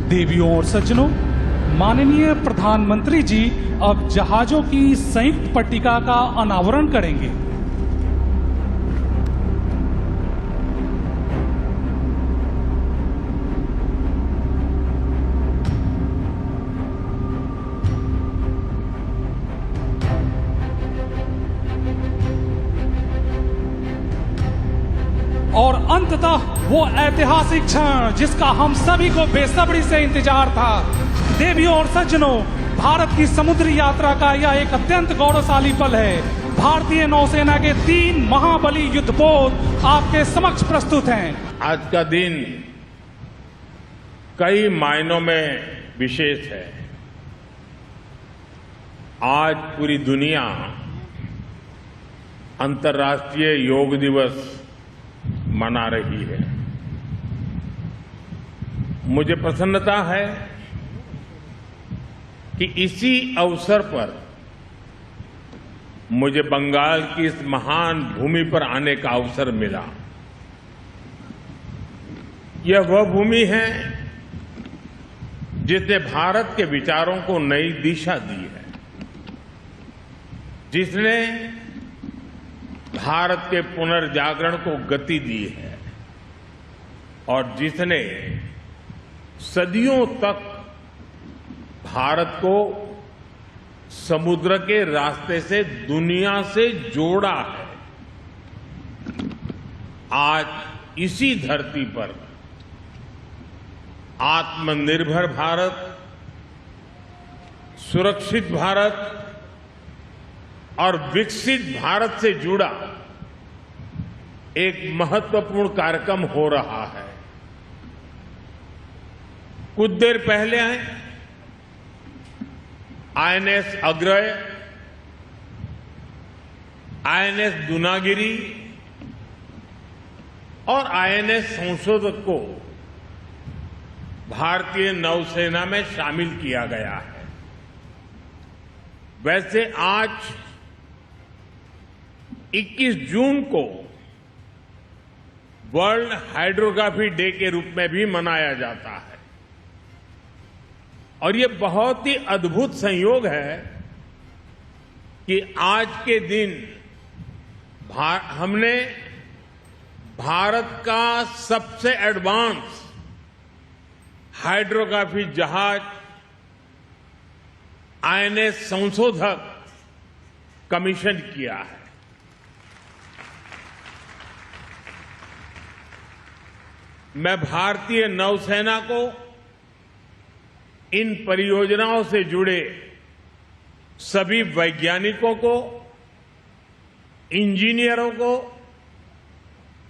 देवियों और सज्जनों, माननीय प्रधानमंत्री जी अब जहाजों की संयुक्त पट्टिका का अनावरण करेंगे। और अंततः वो ऐतिहासिक क्षण जिसका हम सभी को बेसब्री से इंतजार था। देवियों और सज्जनों, भारत की समुद्री यात्रा का यह एक अत्यंत गौरवशाली पल है। भारतीय नौसेना के 3 महाबली युद्धपोत आपके समक्ष प्रस्तुत हैं। आज का दिन कई मायनों में विशेष है। आज पूरी दुनिया अंतर्राष्ट्रीय योग दिवस मना रही है। मुझे प्रसन्नता है कि इसी अवसर पर मुझे बंगाल की इस महान भूमि पर आने का अवसर मिला। यह वह भूमि है जिसने भारत के विचारों को नई दिशा दी है, जिसने भारत के पुनर्जागरण को गति दी है और जिसने सदियों तक भारत को समुद्र के रास्ते से दुनिया से जोड़ा है। आज इसी धरती पर आत्मनिर्भर भारत, सुरक्षित भारत और विकसित भारत से जुड़ा एक महत्वपूर्ण कार्यक्रम हो रहा है। कुछ देर पहले आईएनएस अग्रय, आईएनएस दूनागिरी और आईएनएस संशोधक को भारतीय नौसेना में शामिल किया गया है। वैसे आज 21 जून को वर्ल्ड हाइड्रोग्राफी डे के रूप में भी मनाया जाता है और ये बहुत ही अद्भुत संयोग है कि आज के दिन हमने भारत का सबसे एडवांस हाइड्रोग्राफी जहाज आईएनएस संशोधक कमीशन किया है। मैं भारतीय नौसेना को इन परियोजनाओं से जुड़े सभी वैज्ञानिकों को, इंजीनियरों को,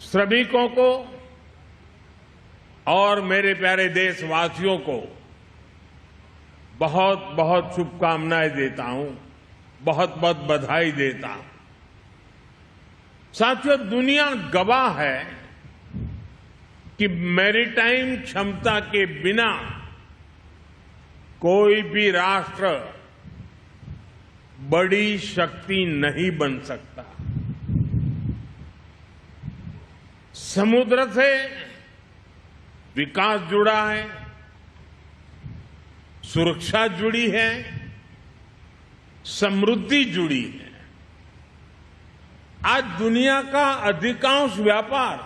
श्रमिकों को और मेरे प्यारे देशवासियों को बहुत बहुत शुभकामनाएं देता हूं, बहुत बहुत बधाई देता हूं। साथियों, दुनिया गवाह है कि मैरीटाइम क्षमता के बिना कोई भी राष्ट्र बड़ी शक्ति नहीं बन सकता। समुद्र से विकास जुड़ा है, सुरक्षा जुड़ी है, समृद्धि जुड़ी है। आज दुनिया का अधिकांश व्यापार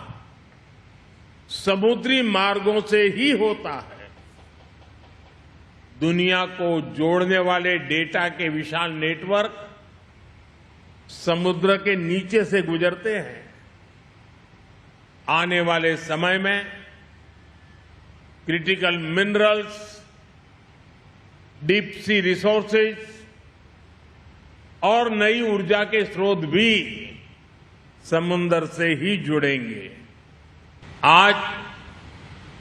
समुद्री मार्गों से ही होता है। दुनिया को जोड़ने वाले डेटा के विशाल नेटवर्क समुद्र के नीचे से गुजरते हैं। आने वाले समय में critical minerals, deep sea resources और नई ऊर्जा के स्रोत भी समुद्र से ही जुड़ेंगे। आज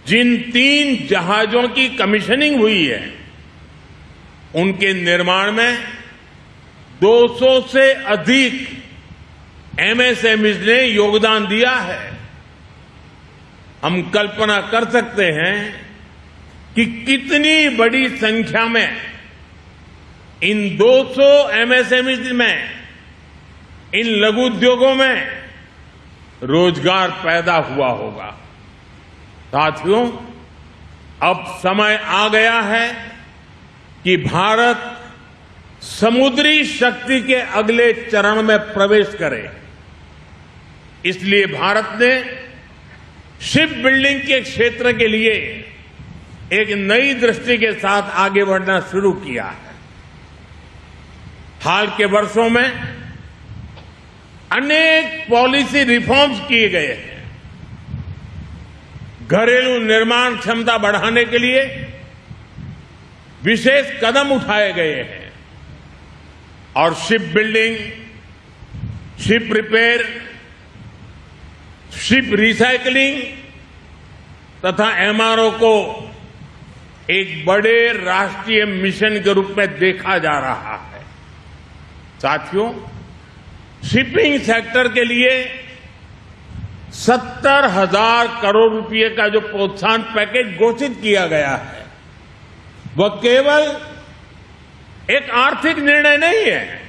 जिन 3 जहाजों की कमीशनिंग हुई है, उनके निर्माण में 200 से अधिक एमएसएमईज ने योगदान दिया है। हम कल्पना कर सकते हैं कि कितनी बड़ी संख्या में इन 200 एमएसएमईज में, इन लघु उद्योगों में रोजगार पैदा हुआ होगा। साथियों, अब समय आ गया है कि भारत समुद्री शक्ति के अगले चरण में प्रवेश करे। इसलिए भारत ने शिप बिल्डिंग के क्षेत्र के लिए एक नई दृष्टि के साथ आगे बढ़ना शुरू किया है। हाल के वर्षों में अनेक पॉलिसी रिफॉर्म्स किए गए हैं। घरेलू निर्माण क्षमता बढ़ाने के लिए विशेष कदम उठाए गए हैं और ship building, ship repair, ship recycling तथा एमआरओ को एक बड़े राष्ट्रीय मिशन के रूप में देखा जा रहा है। साथियों, शिपिंग सेक्टर के लिए 70,000 करोड़ रुपए का जो प्रोत्साहन पैकेज घोषित किया गया है, वह केवल एक आर्थिक निर्णय नहीं है,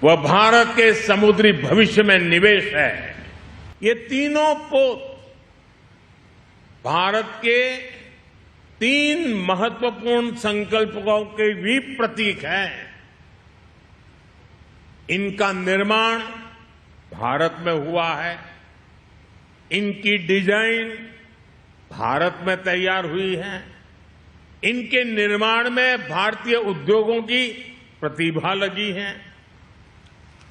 वह भारत के समुद्री भविष्य में निवेश है। ये तीनों पोत भारत के 3 महत्वपूर्ण संकल्पों के भी प्रतीक हैं। इनका निर्माण भारत में हुआ है, इनकी डिजाइन भारत में तैयार हुई है, इनके निर्माण में भारतीय उद्योगों की प्रतिभा लगी है,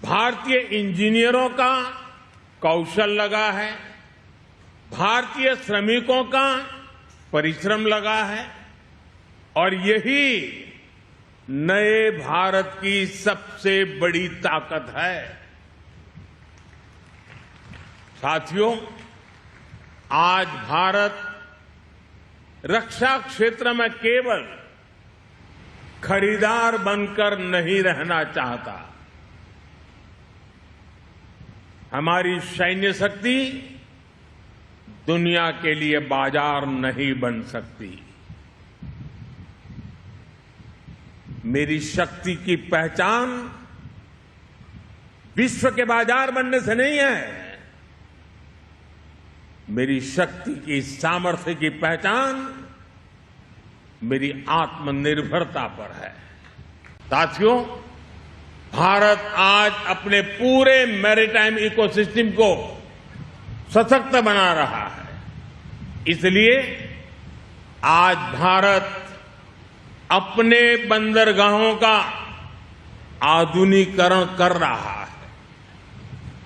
भारतीय इंजीनियरों का कौशल लगा है, भारतीय श्रमिकों का परिश्रम लगा है और यही नए भारत की सबसे बड़ी ताकत है। साथियों, आज भारत रक्षा क्षेत्र में केवल खरीदार बनकर नहीं रहना चाहता। हमारी सैन्य शक्ति दुनिया के लिए बाजार नहीं बन सकती। मेरी शक्ति की पहचान विश्व के बाजार बनने से नहीं है, मेरी शक्ति की सामर्थ्य की पहचान मेरी आत्मनिर्भरता पर है। साथियों, भारत आज अपने पूरे मैरीटाइम इकोसिस्टम को सशक्त बना रहा है। इसलिए आज भारत अपने बंदरगाहों का आधुनिकीकरण कर रहा है,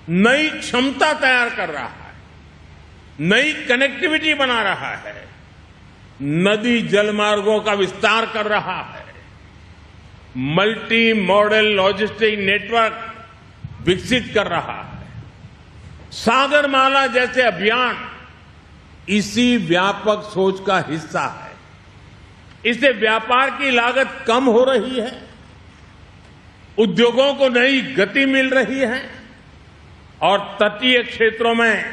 नई क्षमता तैयार कर रहा है, नई कनेक्टिविटी बना रहा है, नदी जलमार्गों का विस्तार कर रहा है, मल्टी मॉडल लॉजिस्टिक नेटवर्क विकसित कर रहा है। सागरमाला जैसे अभियान इसी व्यापक सोच का हिस्सा है। इससे व्यापार की लागत कम हो रही है, उद्योगों को नई गति मिल रही है और तटीय क्षेत्रों में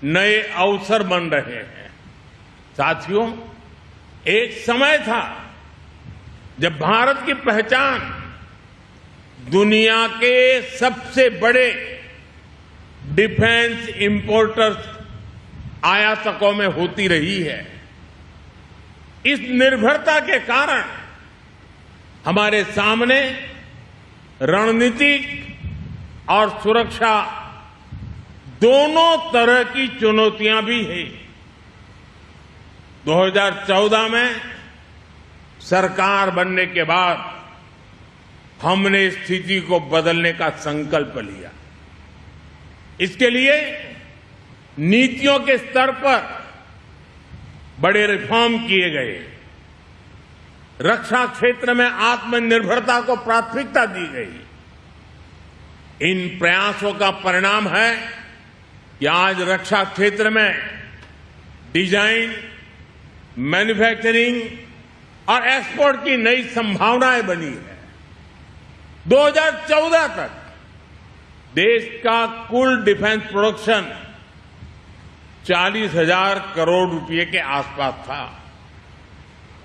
नए अवसर बन रहे हैं। साथियों, एक समय था जब भारत की पहचान दुनिया के सबसे बड़े डिफेंस इंपोर्टर्स आयातकों में होती रही है। इस निर्भरता के कारण हमारे सामने रणनीतिक और सुरक्षा दोनों तरह की चुनौतियां भी हैं। 2014 में सरकार बनने के बाद हमने स्थिति को बदलने का संकल्प लिया। इसके लिए नीतियों के स्तर पर बड़े रिफॉर्म किए गए, रक्षा क्षेत्र में आत्मनिर्भरता को प्राथमिकता दी गई। इन प्रयासों का परिणाम है कि आज रक्षा क्षेत्र में डिजाइन, मैन्युफैक्चरिंग और एक्सपोर्ट की नई संभावनाएं बनी है। 2014 तक देश का कुल डिफेंस प्रोडक्शन 40,000 करोड़ रुपए के आसपास था।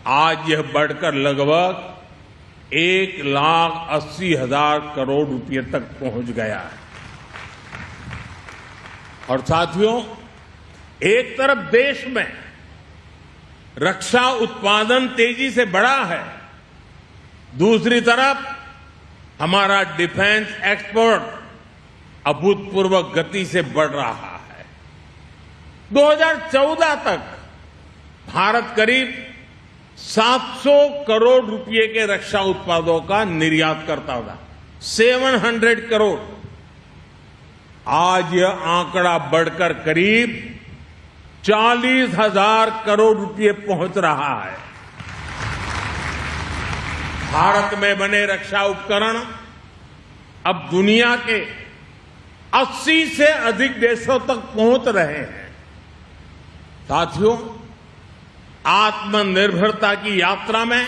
आज यह बढ़कर लगभग 1,80,000 करोड़ रुपए तक पहुंच गया है। और साथियों, एक तरफ देश में रक्षा उत्पादन तेजी से बढ़ा है, दूसरी तरफ हमारा डिफेंस एक्सपोर्ट अभूतपूर्व गति से बढ़ रहा है। 2014 तक भारत करीब 700 करोड़ रुपए के रक्षा उत्पादों का निर्यात करता था, 700 करोड़। आज यह आंकड़ा बढ़कर करीब 40,000 करोड़ रुपए पहुंच रहा है। भारत में बने रक्षा उपकरण अब दुनिया के 80 से अधिक देशों तक पहुंच रहे हैं। साथियों, आत्मनिर्भरता की यात्रा में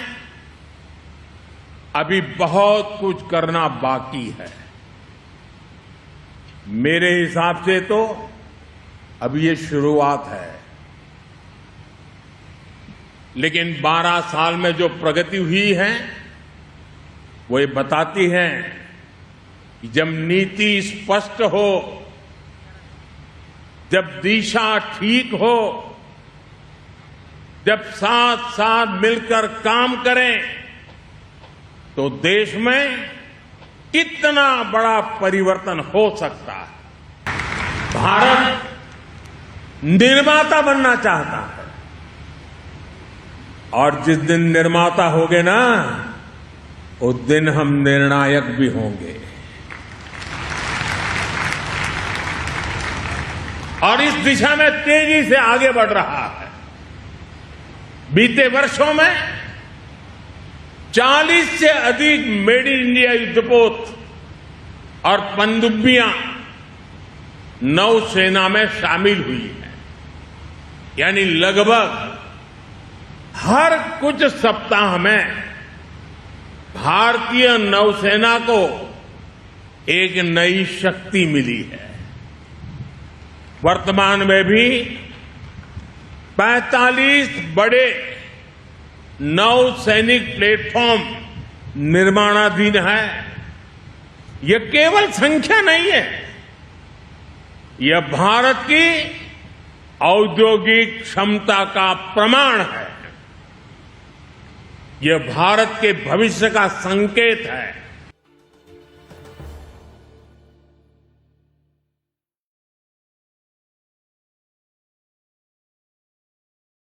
अभी बहुत कुछ करना बाकी है। मेरे हिसाब से तो अभी ये शुरुआत है, लेकिन 12 साल में जो प्रगति हुई है वो ये बताती है कि जब नीति स्पष्ट हो, जब दिशा ठीक हो, जब साथ साथ मिलकर काम करें तो देश में कितना बड़ा परिवर्तन हो सकता है। भारत निर्माता बनना चाहता है और जिस दिन निर्माता होंगे ना, उस दिन हम निर्णायक भी होंगे। और इस दिशा में तेजी से आगे बढ़ रहा है। बीते वर्षों में 40 से अधिक मेड इन इंडिया युद्धपोत और पनडुब्बियां नौसेना में शामिल हुई है। यानी लगभग हर कुछ सप्ताह में भारतीय नौसेना को एक नई शक्ति मिली है। वर्तमान में भी 45 बड़े नौसैनिक प्लेटफॉर्म निर्माणाधीन है। यह केवल संख्या नहीं है, यह भारत की औद्योगिक क्षमता का प्रमाण है। यह भारत के भविष्य का संकेत है।